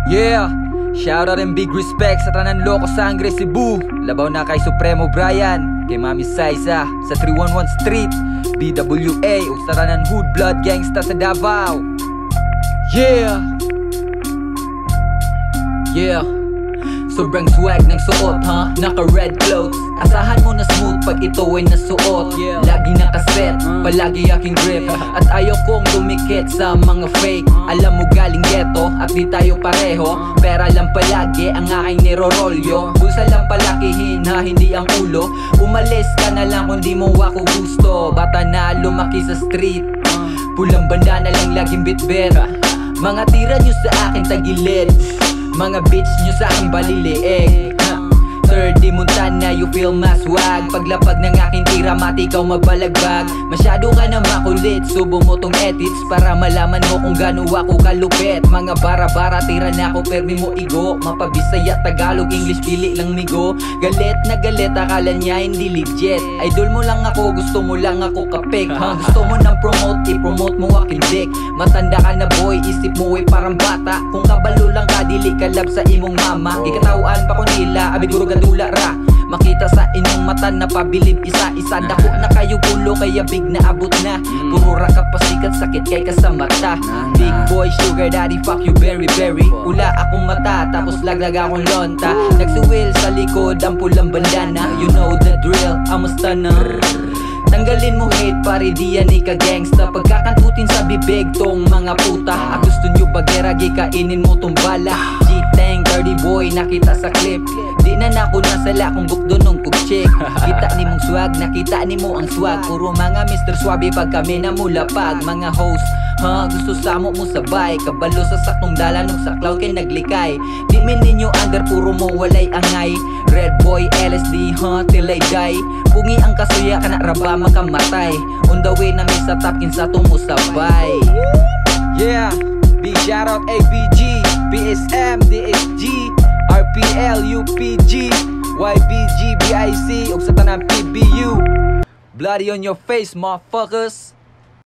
Yeah, shoutout and big respect sa tanan loko sangre Cebu. Labaw na kay Supremo Brian, kay Mami Saiza sa 311 Street, BWA ug sa tanan hood blood gangsta sa Davao. Yeah, yeah. Sobrang swag ng suot, ha? Naka red clothes. Asahan mo na smooth pag ito ay nasuot. Lagi nakaset, palagi aking grip. At ayaw kong dumikit sa mga fake. Alam mo galing ghetto at di tayo pareho. Pera lang palagi ang aking nirorolyo. Bulsa lang palakihin, ha? Hindi ang ulo. Umalis ka na lang kung di mo ako gusto. Bata na lumaki sa street, pulang banda na lang laging bitbit. Mga tira nyo sa akin tagilid, mga bitch nyo sa aking baliliig. 30 Montana, you feel maswag. Paglapag ng aking tira, mati ikaw mabalagbag. Masyado ka na makulit, subo mo tong edits para malaman mo kung gano ako kalupit. Mga bara-bara, tira na ako, permi mo igo. Mapabisaya, Tagalog, English, pili lang migo. Galit na galit, akala niya hindi legit. Idol mo lang ako, gusto mo lang ako kapik, ha? Gusto mo nang promote, i-promote mo aking dick. Matanda ka na boy, isip mo ay parang bata. Kung kabalo lang ka, dili kalab sa imong mama. Ikatawaan pa ko nila, abiguro dula ra. Makita sa inyong mata na pabilib isa-isa. Dako na kayo gulo kaya big na abot na. Puro ra ka pasikat, sakit kay ka sa mata. Big boy, sugar daddy, fuck you very very. Ula akong mata, tapos laglag akong lonta. Nagsuwil sa likod ang pulang bandana. You know the drill, I'm a stunner. Tanggalin mo hate, pare di yan ika-gangsta. Pagkakantutin sa bibig tong mga puta. Gusto nyo bagera, gikainin mo tong bala. G-Tang, dirty boy, nakita sa clip. Di na nako nasala kung bukdo nung kugchik. Kita ni mong swag, nakita ni mo ang swag. Puro mga Mr. Swabe pag kami na mulapag. Mga host, ha, gusto samo mo sabay. Kabalo sa sakong dala nung sa cloud kay naglikay. Di min ninyo under, puro mo walay angay. Red boy, LSD, ha, till I die. Pungi ang kasuya, kana raba makamatay. On the way na may sa tapkin sa tumusabay. Yeah, big shoutout ABG, PSM, DSG, RPL, UPG, YBG, BIC, ug sa tanang PBU. Bloody on your face, motherfuckers.